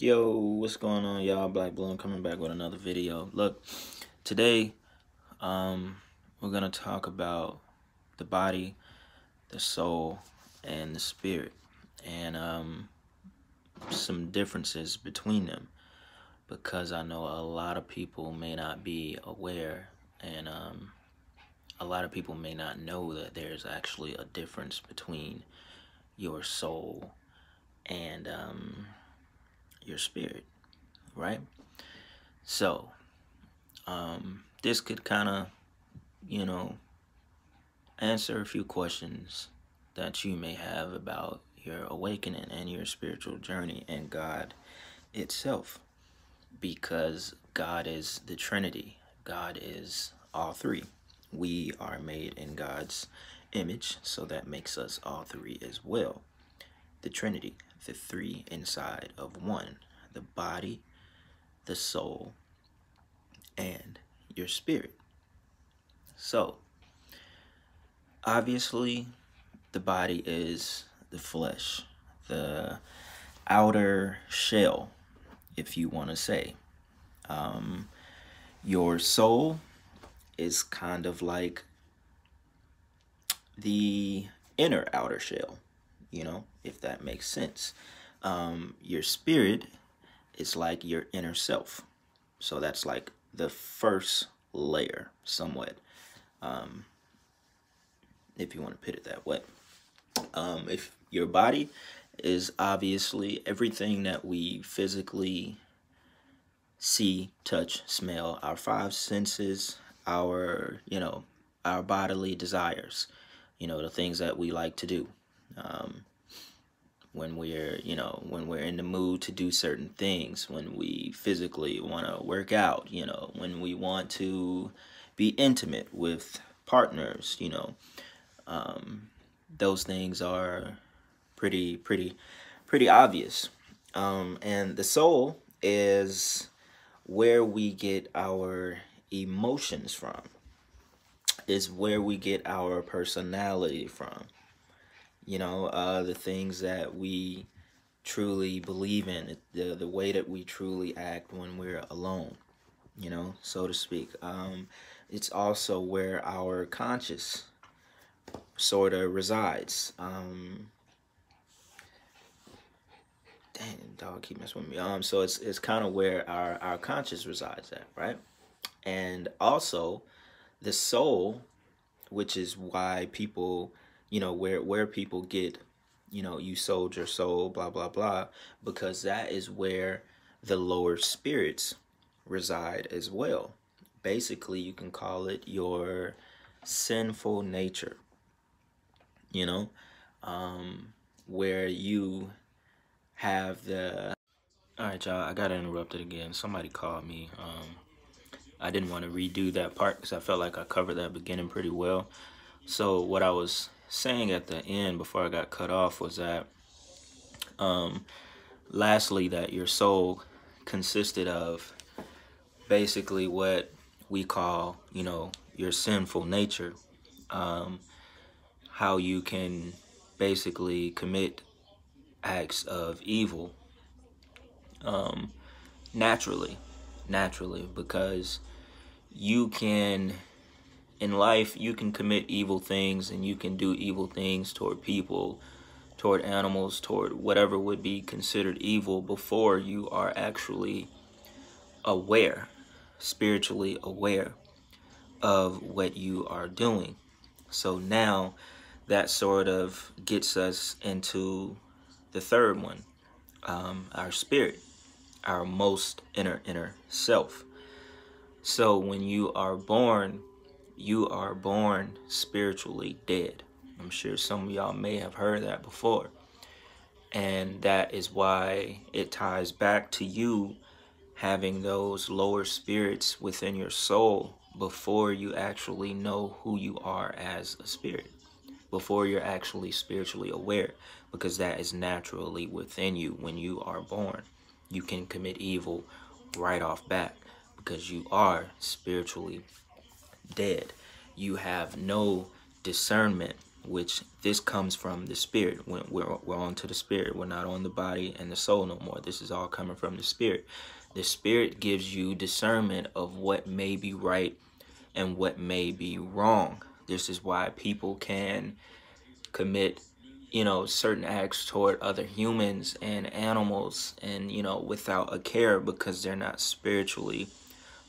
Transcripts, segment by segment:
Yo, what's going on, y'all? Black Bloom coming back with another video. Look, today, we're gonna talk about the body, the soul, and the spirit, and some differences between them, because I know a lot of people may not be aware, and a lot of people may not know that there's actually a difference between your soul and your spirit, right? So, this could kind of, you know, answer a few questions that you may have about your awakening and your spiritual journey and God itself. Because God is the Trinity, God is all three. We are made in God's image, so that makes us all three as well. The Trinity, the three inside of one: the body, the soul, and your spirit. So, obviously, the body is the flesh, the outer shell, if you want to say. Your soul is kind of like the inner outer shell, if that makes sense. Your spirit is like your inner self. So that's like the first layer, somewhat, if you want to put it that way. If your body is obviously everything that we physically see, touch, smell, our five senses, our bodily desires, the things that we like to do. When we're in the mood to do certain things, when we physically want to work out, when we want to be intimate with partners, those things are pretty obvious. And the soul is where we get our emotions from, is where we get our personality from. The things that we truly believe in, the way that we truly act when we're alone, so to speak. It's also where our conscious sort of resides. Dang, dog keep messing with me. So it's kind of where our conscious resides at, right? And also the soul, which is why people, where people get, you sold your soul, blah, blah, blah, because that is where the lower spirits reside as well. Basically, you can call it your sinful nature, where you have the... All right, y'all, I got interrupted again. Somebody called me. I didn't want to redo that part because I felt like I covered that beginning pretty well. So what I was saying at the end before I got cut off was that, lastly, that your soul consisted of basically what we call, your sinful nature. How you can basically commit acts of evil naturally, because you can, in life, you can commit evil things, and you can do evil things toward people, toward animals, toward whatever would be considered evil before you are actually aware, spiritually aware of what you are doing. So now that sort of gets us into the third one, our spirit, our most inner self. So when you are born spiritually dead. I'm sure some of y'all may have heard that before. And that is why it ties back to you having those lower spirits within your soul before you actually know who you are as a spirit, before you're actually spiritually aware, because that is naturally within you when you are born. You can commit evil right off bat because you are spiritually dead. You have no discernment which this comes from the spirit. When we're on to the spirit, we're not on the body and the soul no more. This is all coming from the spirit. The spirit gives you discernment of what may be right and what may be wrong. This is why people can commit, certain acts toward other humans and animals, and, without a care, because they're not spiritually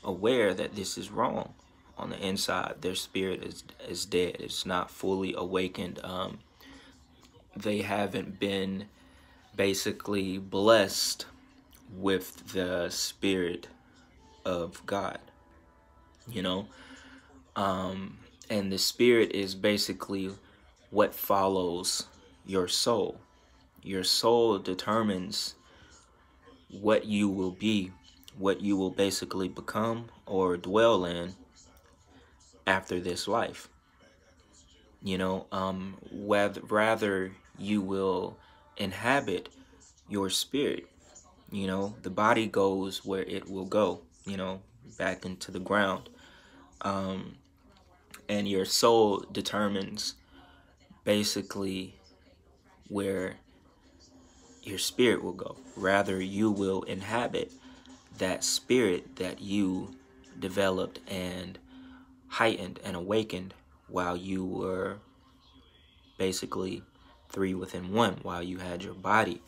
aware that this is wrong. On the inside, their spirit is dead. It's not fully awakened. They haven't been basically blessed with the spirit of God, and the spirit is basically what follows your soul. Your soul determines what you will be, what you will basically become or dwell in after this life. Rather you will inhabit your spirit. The body goes where it will go, back into the ground. And your soul determines basically where your spirit will go. Rather, you will inhabit that spirit that you developed and heightened and awakened while you were basically three within one, while you had your body.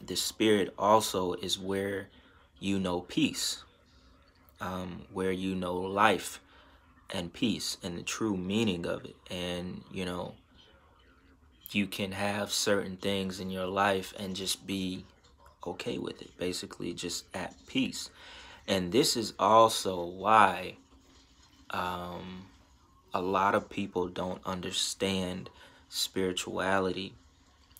The spirit also is where you know peace, where you know life and peace and the true meaning of it. And, you can have certain things in your life and just be okay with it, basically just at peace. And this is also why a lot of people don't understand spirituality,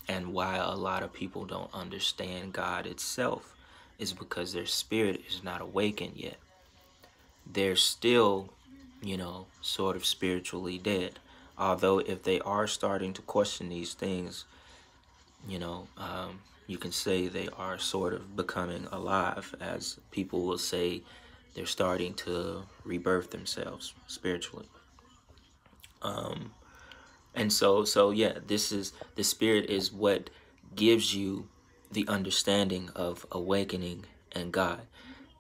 and why a lot of people don't understand God itself, is because their spirit is not awakened yet. They're still, sort of spiritually dead. Although if they are starting to question these things, you can say they are sort of becoming alive, as people will say they're starting to rebirth themselves spiritually. And so yeah, the spirit is what gives you the understanding of awakening and God.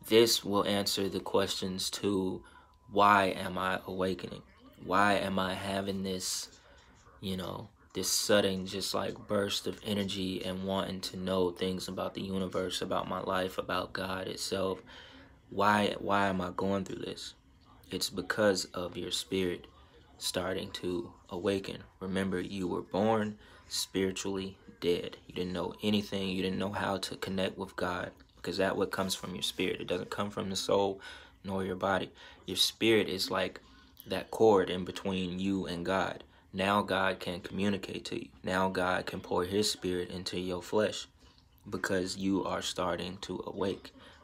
This will answer the questions to, why am I awakening? Why am I having this, this sudden just like burst of energy and wanting to know things about the universe, about my life, about God itself? Why am I going through this? It's because of your spirit starting to awaken. Remember, you were born spiritually dead. You didn't know anything. You didn't know how to connect with God, because that what comes from your spirit. It doesn't come from the soul nor your body. Your spirit is like that cord in between you and God. Now God can communicate to you. Now God can pour his spirit into your flesh, because you are starting to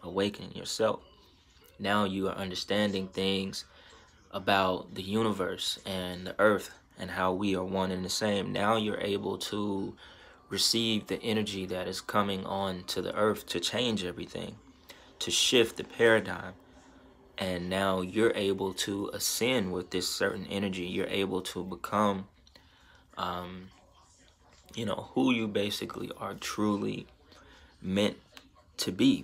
awaken yourself. Now you are understanding things about the universe and the earth and how we are one and the same. Now you're able to receive the energy that is coming on to the earth to change everything, to shift the paradigm. And now you're able to ascend with this certain energy. You're able to become, who you basically are truly meant to be.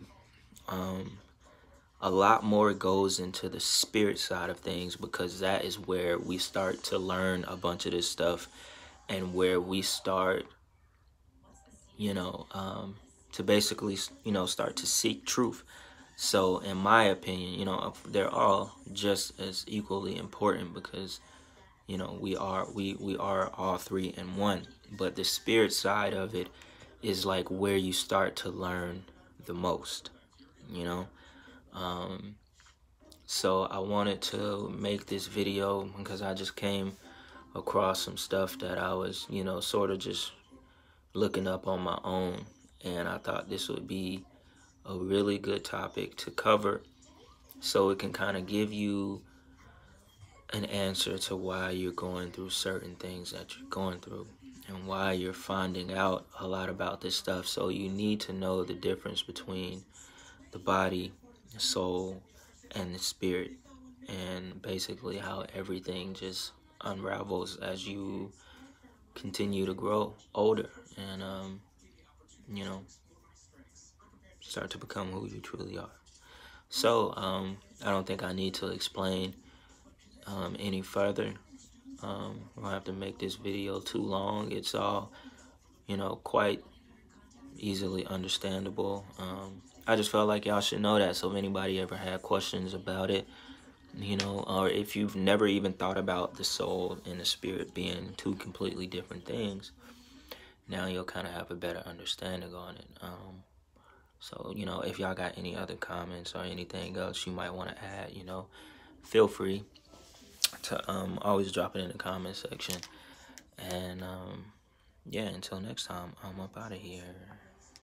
A lot more goes into the spirit side of things, because that is where we start to learn a bunch of this stuff, and where we start, to basically, start to seek truth. So in my opinion, they're all just as equally important, because, we are all three in one. But the spirit side of it is like where you start to learn the most, So I wanted to make this video because I just came across some stuff that I was, sort of just looking up on my own. And I thought this would be a really good topic to cover, so it can kind of give you an answer to why you're going through certain things that you're going through, and why you're finding out a lot about this stuff. So you need to know the difference between the body, the soul, and the spirit, and basically how everything just unravels as you continue to grow older and, you know, start to become who you truly are. So, I don't think I need to explain any further. We'll have to make this video too long. It's all, you know, quite easily understandable. I just felt like y'all should know that, so if anybody ever had questions about it, you know, or if you've never even thought about the soul and the spirit being two completely different things, now you'll kind of have a better understanding on it. So, you know, if y'all got any other comments or anything else you might want to add, you know, feel free to always drop it in the comment section. And yeah, until next time, I'm up out of here.